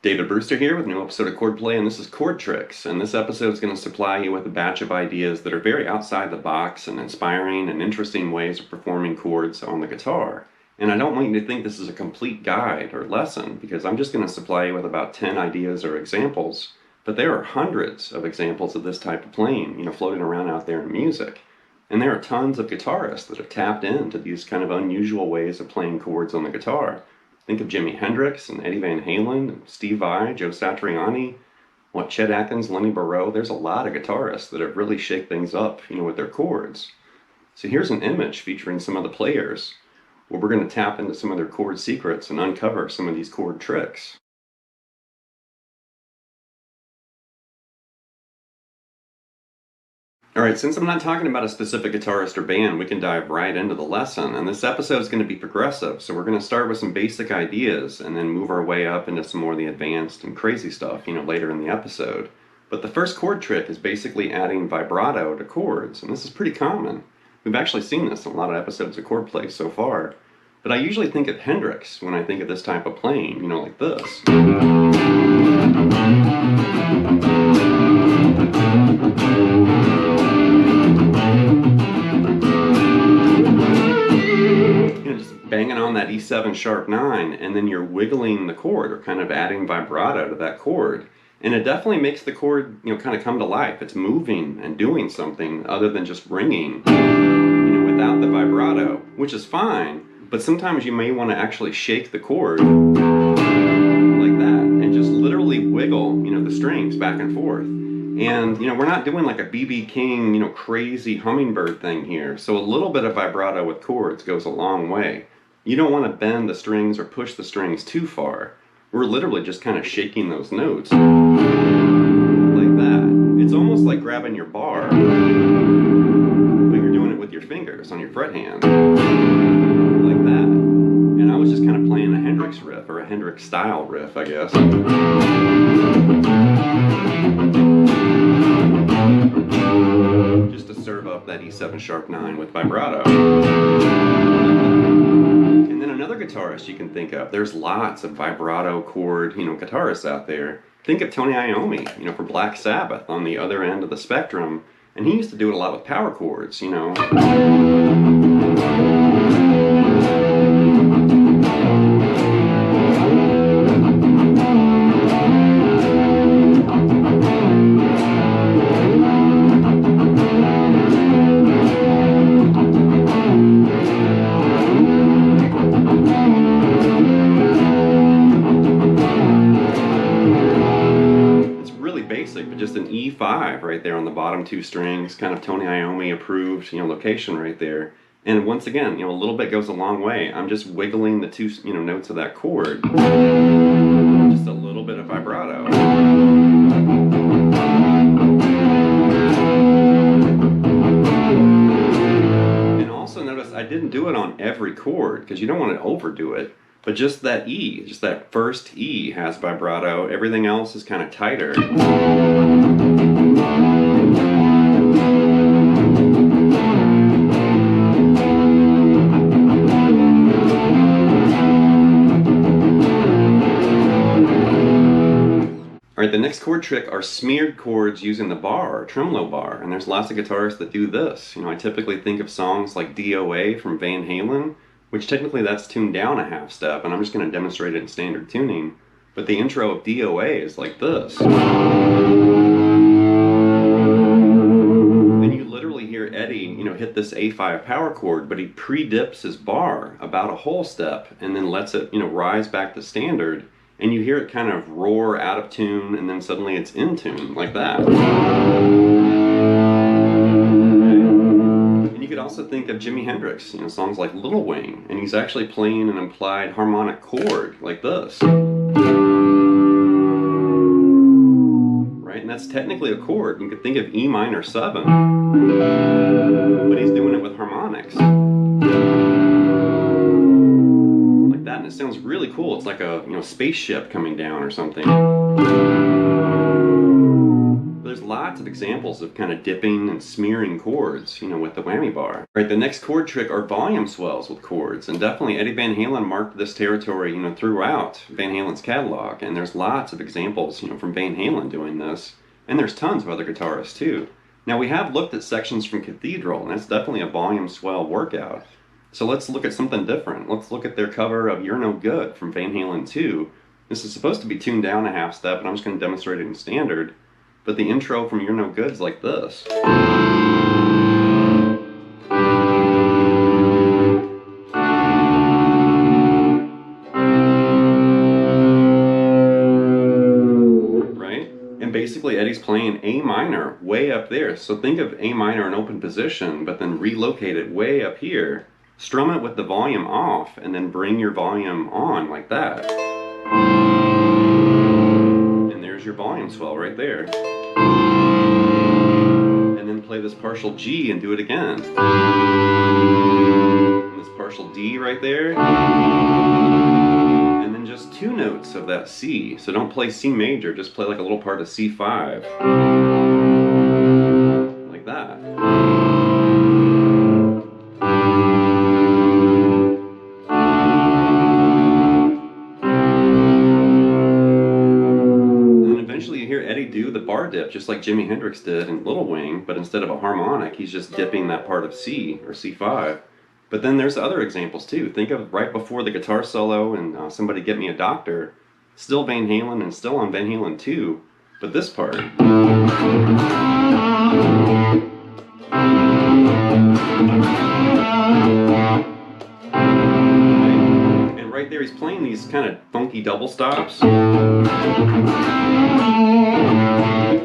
David Brewster here with a new episode of Chordplay, and this is Chord Tricks. And this episode is going to supply you with a batch of ideas that are very outside the box and inspiring and interesting ways of performing chords on the guitar. And I don't want you to think this is a complete guide or lesson, because I'm just going to supply you with about 10 ideas or examples. But there are hundreds of examples of this type of playing, floating around out there in music. And there are tons of guitarists that have tapped into these kind of unusual ways of playing chords on the guitar. Think of Jimi Hendrix and Eddie Van Halen, and Steve Vai, Joe Satriani, Chet Atkins, Lenny Breau. There's a lot of guitarists that have really shake things up, with their chords. So here's an image featuring some of the players where we're going to tap into some of their chord secrets and uncover some of these chord tricks. Alright, since I'm not talking about a specific guitarist or band, we can dive right into the lesson. And this episode is going to be progressive, so we're going to start with some basic ideas and then move our way up into some more of the advanced and crazy stuff, later in the episode. But the first chord trick is basically adding vibrato to chords, and this is pretty common. We've actually seen this in a lot of episodes of Chordplay so far. But I usually think of Hendrix when I think of this type of playing, like this. Banging on that E7 sharp 9, and then you're wiggling the chord, or kind of adding vibrato to that chord. And it definitely makes the chord, kind of come to life. It's moving and doing something other than just ringing, without the vibrato, which is fine. But sometimes you may want to actually shake the chord like that, and just literally wiggle, the strings back and forth. And, we're not doing like a B.B. King, crazy hummingbird thing here. So a little bit of vibrato with chords goes a long way. You don't want to bend the strings or push the strings too far. We're literally just kind of shaking those notes like that. It's almost like grabbing your bar, but you're doing it with your fingers on your fret hand like that. And I was just kind of playing a Hendrix riff, or a Hendrix style riff, I guess. Just to serve up that E7 sharp 9 with vibrato. And then another guitarist you can think of. There's lots of vibrato chord, guitarists out there. Think of Tony Iommi, for Black Sabbath on the other end of the spectrum. And he used to do it a lot with power chords, But just an E5 right there on the bottom two strings, kind of Tony Iommi approved, location right there. And once again, a little bit goes a long way. I'm just wiggling the two, notes of that chord. Just a little bit of vibrato. And also notice I didn't do it on every chord, because you don't want to overdo it. But just that E, just that first E has vibrato. Everything else is kind of tighter. Alright, the next chord trick are smeared chords using the bar, or tremolo bar. And there's lots of guitarists that do this. I typically think of songs like DOA from Van Halen, which technically that's tuned down a half step, and I'm just going to demonstrate it in standard tuning. But the intro of DOA is like this. Then you literally hear Eddie, hit this A5 power chord, but he pre-dips his bar about a whole step, and then lets it, rise back to standard, and you hear it kind of roar out of tune, and then suddenly it's in tune, like that. You could also think of Jimi Hendrix, songs like Little Wing, and he's actually playing an implied harmonic chord like this. Right, and that's technically a chord. You could think of E minor 7, but he's doing it with harmonics. Like that, and it sounds really cool. It's like a spaceship coming down or something. There's lots lots of examples of kind of dipping and smearing chords, with the whammy bar. All right, the next chord trick are volume swells with chords, and definitely Eddie Van Halen marked this territory, throughout Van Halen's catalog, and there's lots of examples, from Van Halen doing this, and there's tons of other guitarists too. Now we have looked at sections from Cathedral, and that's definitely a volume swell workout. So let's look at something different. Let's look at their cover of You're No Good from Van Halen 2. This is supposed to be tuned down a half step, and I'm just going to demonstrate it in standard. But the intro from You're No Good is like this. Right? And basically Eddie's playing A minor way up there. So think of A minor in open position, but then relocate it way up here. Strum it with the volume off, and then bring your volume on like that. And there's your volume swell right there. And then play this partial G and do it again. And this partial D right there. And then just two notes of that C. So don't play C major, just play like a little part of C5. Like that. Do the bar dip just like Jimi Hendrix did in Little Wing, but instead of a harmonic, he's just dipping that part of C or C5. But then there's other examples too. Think of right before the guitar solo in Somebody Get Me a Doctor, still Van Halen and still on Van Halen 2, but this part. And right there he's playing these kind of funky double stops.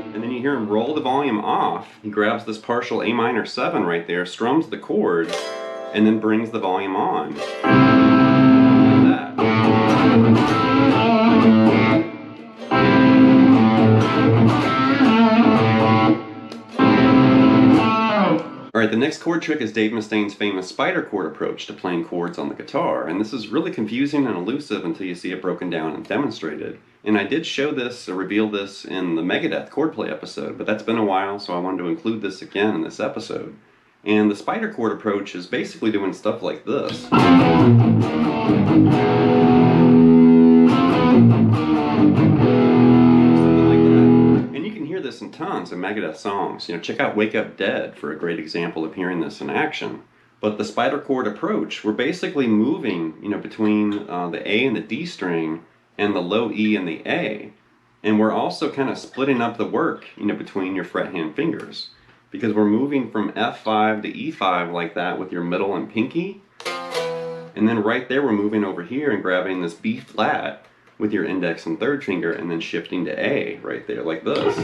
And then you hear him roll the volume off. He grabs this partial A minor 7 right there, strums the chord, and then brings the volume on. Like that. Alright, the next chord trick is Dave Mustaine's famous spider chord approach to playing chords on the guitar, and this is really confusing and elusive until you see it broken down and demonstrated. And I did show this, or reveal this, in the Megadeth Chordplay episode, but that's been a while, so I wanted to include this again in this episode. And the spider chord approach is basically doing stuff like this. This in tons of Megadeth songs. Check out Wake Up Dead for a great example of hearing this in action. But the spider chord approach, we're basically moving, between the A and the D string and the low E and the A. And we're also kind of splitting up the work, between your fret hand fingers. Because we're moving from F5 to E5 like that with your middle and pinky. And then right there we're moving over here and grabbing this B flat with your index and third finger, and then shifting to A right there like this.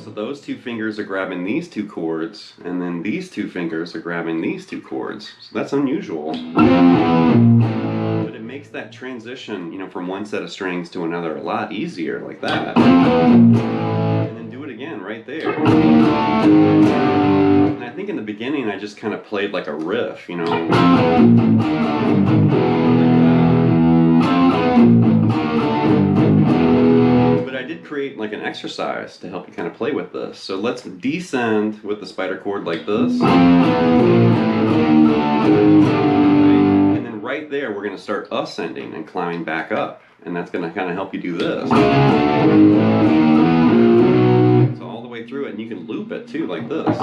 So those two fingers are grabbing these two chords, and then these two fingers are grabbing these two chords. So that's unusual. But it makes that transition, from one set of strings to another a lot easier like that. And then do it again right there. And I think in the beginning I just kind of played like a riff, But I did create like an exercise to help you kind of play with this. So let's descend with the spider chord like this. And then right there we're going to start ascending and climbing back up. And that's going to kind of help you do this. So all the way through it, and you can loop it too like this.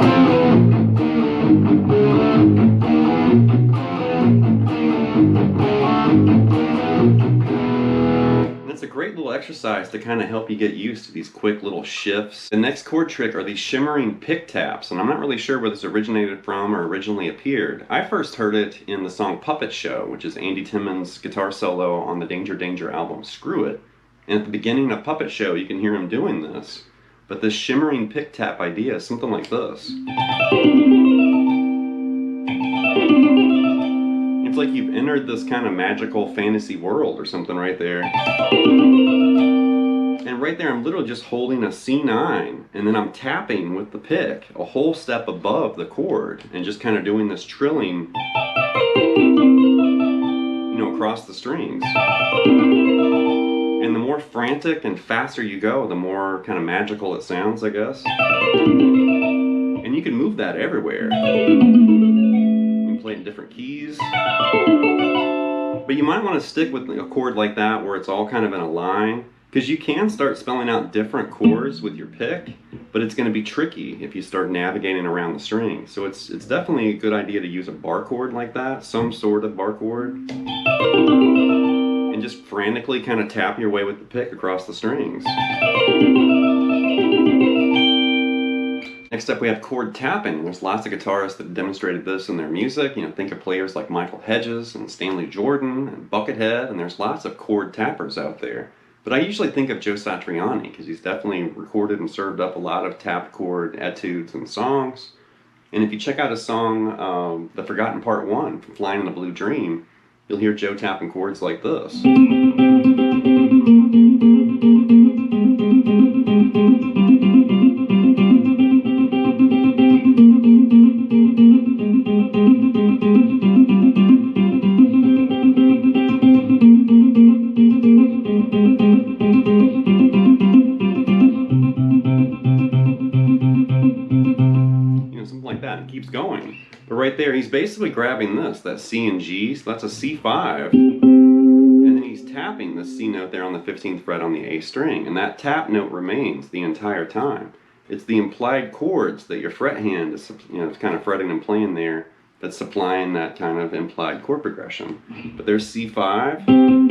It's a great little exercise to kind of help you get used to these quick little shifts. The next chord trick are these shimmering pick taps, and I'm not really sure where this originated from or originally appeared. I first heard it in the song Puppet Show, which is Andy Timmons' guitar solo on the Danger Danger album Screw It. And at the beginning of Puppet Show you can hear him doing this. But this shimmering pick tap idea is something like this. It's like you've entered this kind of magical fantasy world or something right there. And right there I'm literally just holding a C9 and then I'm tapping with the pick a whole step above the chord and just kind of doing this trilling, across the strings. And the more frantic and faster you go, the more kind of magical it sounds, I guess. And you can move that everywhere. You can play in different keys. But you might want to stick with a chord like that where it's all kind of in a line, because you can start spelling out different chords with your pick, but it's going to be tricky if you start navigating around the strings. So it's definitely a good idea to use a bar chord like that, some sort of bar chord, and just frantically kind of tap your way with the pick across the strings. Next up we have chord tapping. There's lots of guitarists that demonstrated this in their music. You know, think of players like Michael Hedges and Stanley Jordan and Buckethead, and there's lots of chord tappers out there. But I usually think of Joe Satriani because he's definitely recorded and served up a lot of tapped chord etudes and songs. And if you check out his song, The Forgotten Part 1 from Flying in the Blue Dream, you'll hear Joe tapping chords like this. Keeps going. But right there, he's basically grabbing this, that C and G, so that's a C5. And then he's tapping the C note there on the 15th fret on the A string, and that tap note remains the entire time. It's the implied chords that your fret hand is, kind of fretting and playing there that's supplying that kind of implied chord progression. But there's C5, and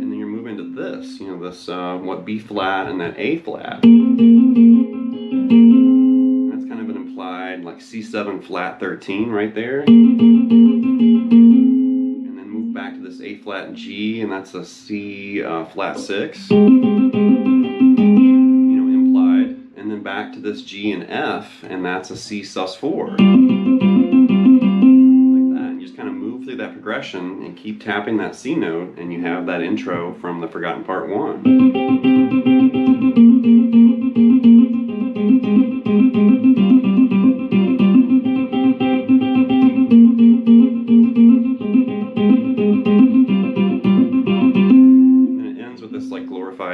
then you're moving to this, this what B flat and that A flat. Like C7 flat 13 right there, and then move back to this A flat and G, and that's a C flat 6, implied, and then back to this G and F, and that's a C sus4, like that. And you just kind of move through that progression and keep tapping that C note, and you have that intro from The Forgotten Part 1.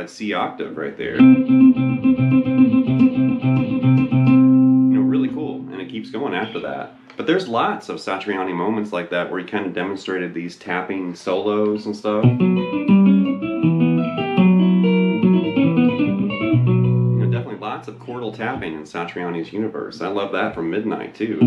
C octave right there. Really cool, and it keeps going after that. But there's lots of Satriani moments like that where he kind of demonstrated these tapping solos and stuff. Definitely lots of chordal tapping in Satriani's universe. I love that from Midnight too.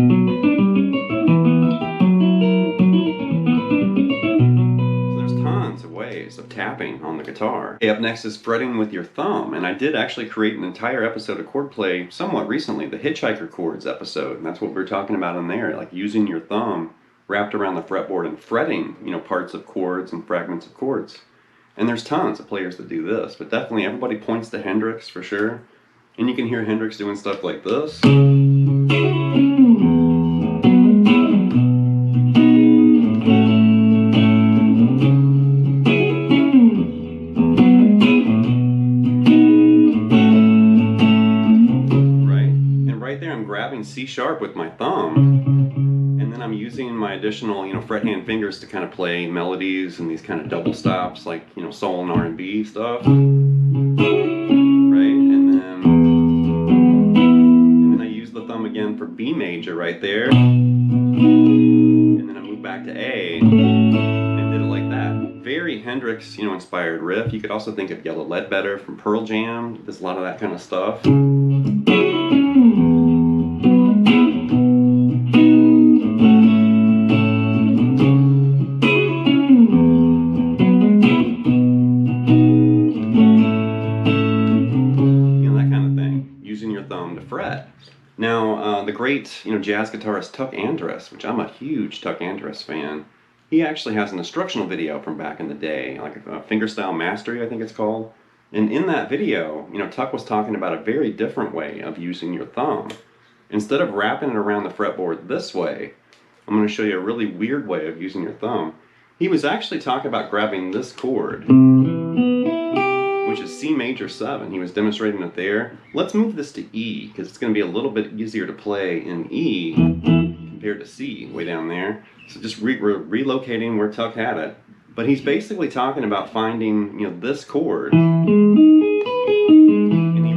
Of tapping on the guitar. Okay, up next is fretting with your thumb, and I did actually create an entire episode of Chordplay somewhat recently, the Hitchhiker Chords episode, and that's what we're talking about in there, like using your thumb wrapped around the fretboard and fretting, parts of chords and fragments of chords. And there's tons of players that do this, but definitely everybody points to Hendrix for sure, and you can hear Hendrix doing stuff like this. C sharp with my thumb, and then I'm using my additional, fret hand fingers to kind of play melodies and these kind of double stops, like, soul and R&B stuff, right? And then I use the thumb again for B major right there, and then I move back to A, and did it like that. Very Hendrix, inspired riff. You could also think of Yellow Ledbetter from Pearl Jam. There's a lot of that kind of stuff. Now, the great, jazz guitarist Tuck Andress, which I'm a huge Tuck Andress fan, he actually has an instructional video from back in the day, like a fingerstyle mastery, I think it's called. And in that video, Tuck was talking about a very different way of using your thumb. Instead of wrapping it around the fretboard this way, I'm going to show you a really weird way of using your thumb. He was actually talking about grabbing this chord, which is C major 7. He was demonstrating it there. Let's move this to E, because it's going to be a little bit easier to play in E compared to C way down there. So just relocating where Tuck had it, But he's basically talking about finding, this chord.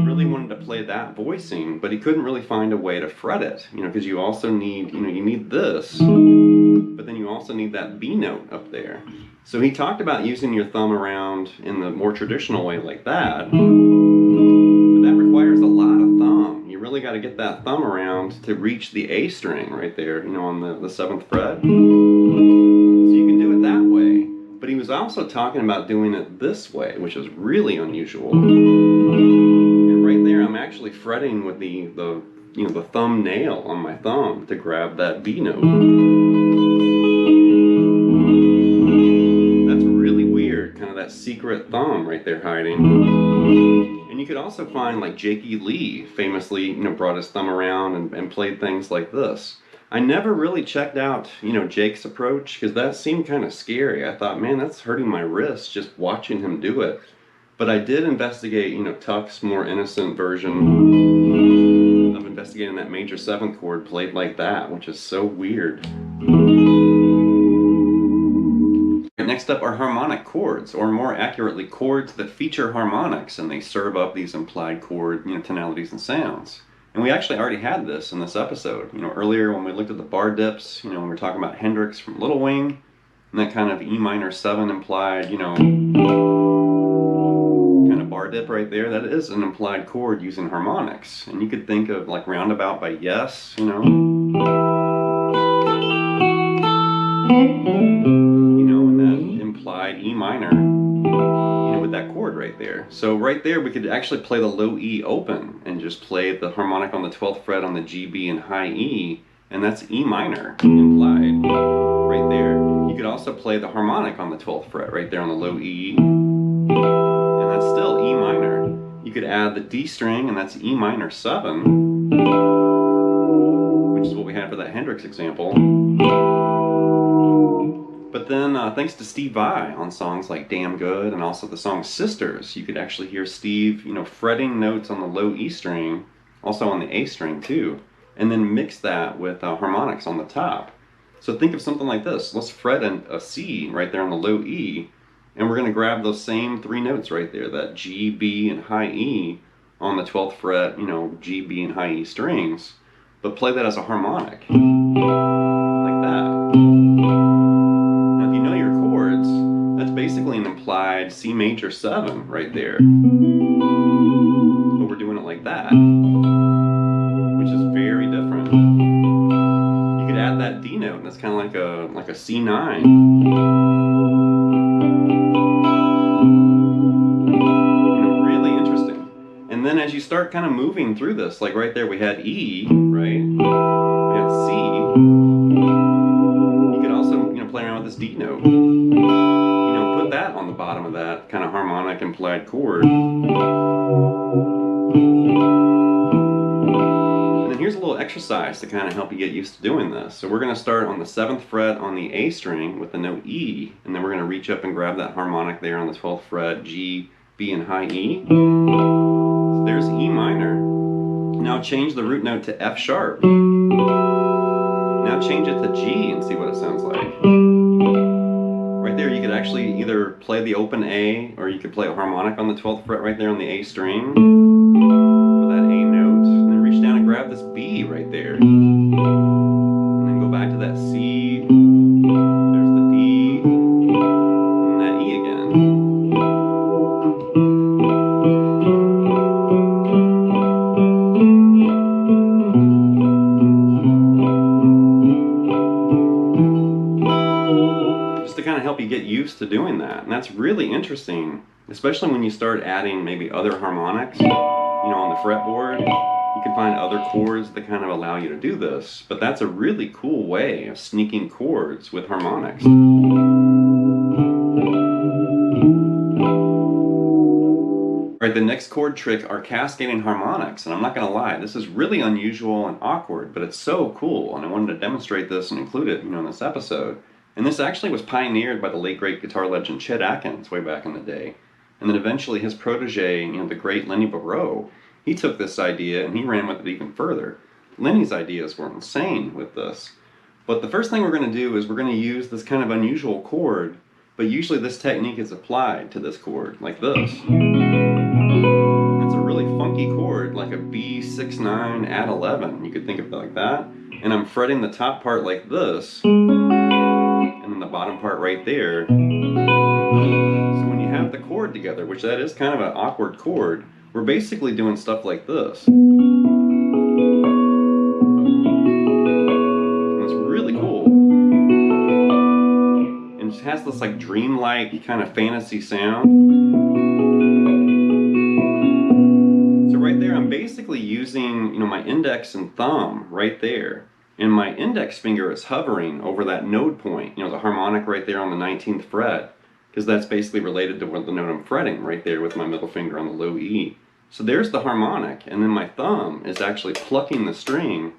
Really wanted to play that voicing, but he couldn't really find a way to fret it, because you also need, you need this, but then you also need that B note up there. So he talked about using your thumb around in the more traditional way like that, but that requires a lot of thumb. You really got to get that thumb around to reach the A string right there, on the 7th fret. So you can do it that way, but he was also talking about doing it this way, which is really unusual. Right there, I'm actually fretting with the thumb nail on my thumb to grab that B note. That's really weird, kind of that secret thumb right there hiding. And you could also find like Jake E. Lee famously, brought his thumb around and played things like this. I never really checked out, Jake's approach, because that seemed kind of scary. I thought, man, that's hurting my wrist just watching him do it. But I did investigate, Tuck's more innocent version of investigating that major 7th chord played like that, which is so weird. Next up are harmonic chords, or more accurately, chords that feature harmonics, and they serve up these implied chord, tonalities and sounds. And we actually already had this in this episode. Earlier when we looked at the bar dips, when we were talking about Hendrix from Little Wing, and that kind of E minor 7 implied, bar dip right there, that is an implied chord using harmonics. And you could think of like Roundabout by Yes, and that implied E minor, with that chord right there. So right there we could actually play the low E open and just play the harmonic on the 12th fret on the G, B, and high E, and that's E minor implied right there. You could also play the harmonic on the 12th fret right there on the low E, and that's still E minor. You could add the D string, and that's E minor 7, which is what we had for that Hendrix example. But then, thanks to Steve Vai on songs like Damn Good and also the song Sisters, you could actually hear Steve, fretting notes on the low E string, also on the A string too, and then mix that with harmonics on the top. So think of something like this. Let's fret a C right there on the low E, and we're going to grab those same 3 notes right there, that G, B, and high E on the 12th fret, G, B, and high E strings, but play that as a harmonic, like that. Now if you know your chords, that's basically an implied C major 7 right there. But we're doing it like that, which is very different. You could add that D note, and that's kind of like a C9. And then as you start kind of moving through this, like right there we had E, right? We had C. You could also, play around with this D note. Put that on the bottom of that kind of harmonic implied chord. And then here's a little exercise to kind of help you get used to doing this. So we're going to start on the 7th fret on the A string with the note E, and then we're going to reach up and grab that harmonic there on the 12th fret, G, B, and high E. There's E minor. Now change the root note to F sharp. Now change it to G and see what it sounds like. Right there you could actually either play the open A, or you could play a harmonic on the 12th fret right there on the A string for that A note, and then reach down and grab this B right there. And then go back to that C, there's the D, and that E again. Help you get used to doing that, and that's really interesting, especially when you start adding maybe other harmonics, on the fretboard. You can find other chords that kind of allow you to do this, but that's a really cool way of sneaking chords with harmonics. Alright, the next chord trick are cascading harmonics, and I'm not going to lie, this is really unusual and awkward, but it's so cool, and I wanted to demonstrate this and include it, in this episode. And this actually was pioneered by the late great guitar legend Chet Atkins way back in the day. And then eventually his protege, the great Lenny Breau, he took this idea and he ran with it even further. Lenny's ideas were insane with this. But the first thing we're going to do is we're going to use this kind of unusual chord But usually this technique is applied to this chord, like this. It's a really funky chord, like a B6-9 add 11. You could think of it like that. And I'm fretting the top part like this, and then the bottom part right there. So when you have the chord together, which that is kind of an awkward chord, we're basically doing stuff like this. And it's really cool. And it has this like dreamlike kind of fantasy sound. So right there I'm basically using, my index and thumb right there. And my index finger is hovering over that node point, the harmonic right there on the 19th fret, because that's basically related to what the note I'm fretting right there with my middle finger on the low E. So there's the harmonic, and then my thumb is actually plucking the string,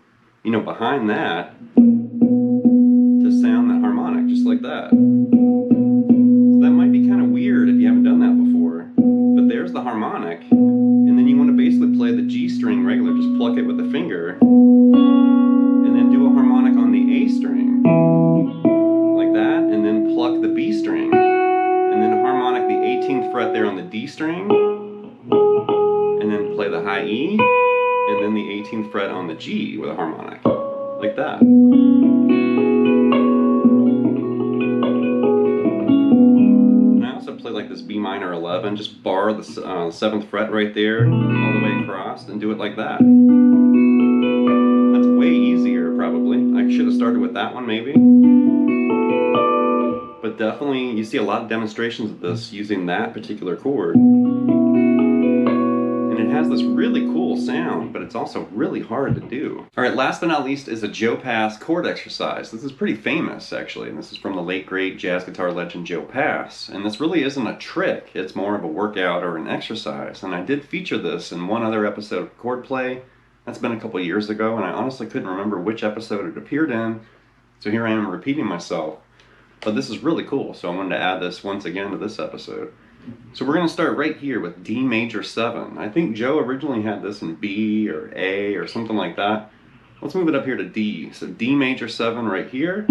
behind that to sound that harmonic, just like that. So that might be kind of weird if you haven't done that before, but there's the harmonic, and then you want to basically play the G string regular, just pluck it with the finger, and then do a harmonic on the A string, like that, and then pluck the B string, and then harmonic the 18th fret there on the D string, and then play the high E, and then the 18th fret on the G with a harmonic, like that. And I also play like this B minor 11, just bar the 7th fret right there, all the way across, and do it like that. That's way easier, probably. I should have started with that one, maybe. But definitely, you see a lot of demonstrations of this using that particular chord. And it has this really cool sound, but it's also really hard to do. Alright, last but not least is a Joe Pass chord exercise. This is pretty famous, actually, and this is from the late great jazz guitar legend Joe Pass. And this really isn't a trick, it's more of a workout or an exercise. And I did feature this in one other episode of Chordplay. That's been a couple years ago, and I honestly couldn't remember which episode it appeared in, so here I am repeating myself. But this is really cool, so I wanted to add this once again to this episode. So we're going to start right here with D major 7. I think Joe originally had this in B or A or something like that. Let's move it up here to D. So D major 7 right here.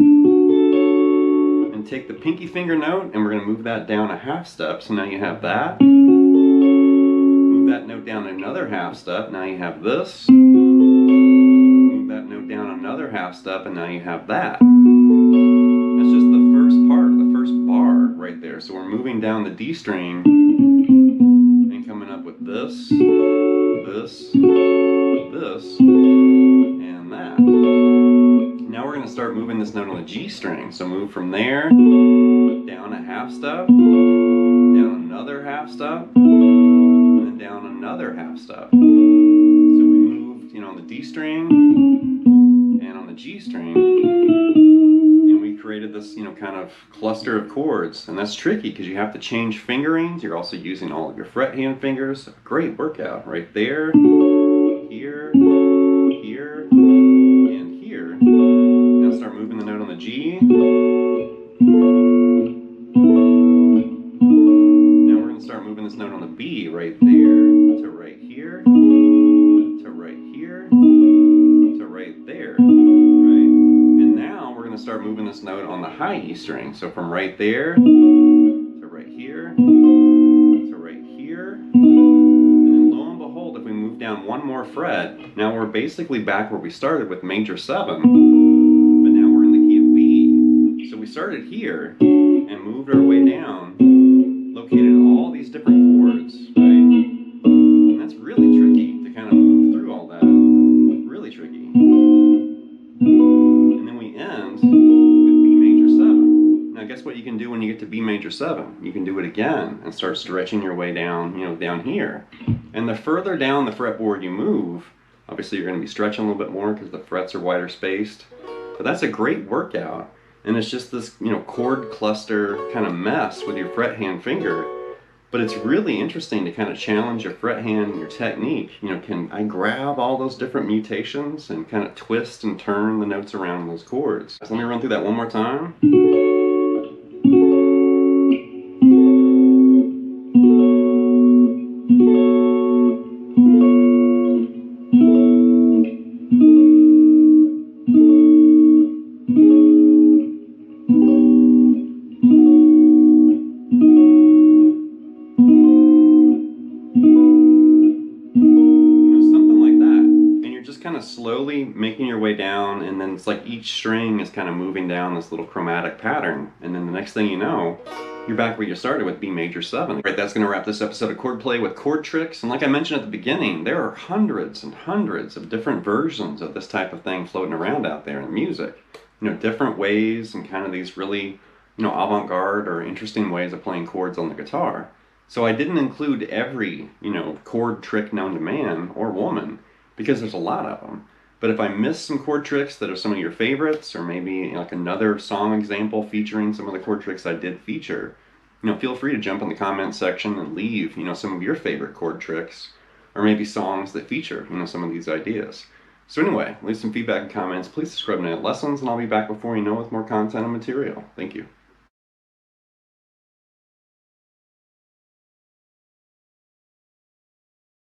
And take the pinky finger note, and we're going to move that down a half step, so now you have that. Move that note down another half step, now you have this. Move that note down another half step, and now you have that. That's just the first part, the first bar right there. So we're moving down the D string and coming up with this, this, this, and that. Now we're going to start moving this note on the G string. So move from there, down a half step, down another half step, and then down another half step. So we moved, on the D string and on the G string. Created this, kind of cluster of chords, and that's tricky because you have to change fingerings. You're also using all of your fret hand fingers. Great workout right there, here, here, and here. Now start moving the note on the G. Now we're going to start moving this note on the B right there to right here, to right here, to right there. Start moving this note on the high E string. So from right there to right here to right here, and then lo and behold, if we move down one more fret, now we're basically back where we started with major 7, but now we're in the key of B. So we started here and moved our way down, located all these different chords, right? And that's really tricky to kind of move through all that. Really tricky. And then we end with B major 7. Now guess what you can do when you get to B major 7? You can do it again and start stretching your way down, down here. And the further down the fretboard you move, obviously you're going to be stretching a little bit more because the frets are wider spaced. But that's a great workout. And it's just this, chord cluster kind of mess with your fret hand finger. But it's really interesting to kind of challenge your fret hand and your technique. Can I grab all those different mutations and kind of twist and turn the notes around those chords? So let me run through that one more time. slowly making your way down, and then it's like each string is kind of moving down this little chromatic pattern, and then the next thing you know, you're back where you started with B major 7. Right, that's going to wrap this episode of Chord Play with chord tricks, and like I mentioned at the beginning, there are hundreds and hundreds of different versions of this type of thing floating around out there in music. You know, different ways and kind of these really, you know, avant-garde or interesting ways of playing chords on the guitar. So I didn't include every, you know, chord trick known to man or woman, because there's a lot of them. But if I missed some chord tricks that are some of your favorites, or maybe like another song example featuring some of the chord tricks I did feature, you know, feel free to jump in the comments section and leave, you know, some of your favorite chord tricks, or maybe songs that feature, you know, some of these ideas. So anyway, leave some feedback and comments. Please subscribe to Night Lessons, and I'll be back before you know with more content and material. Thank you.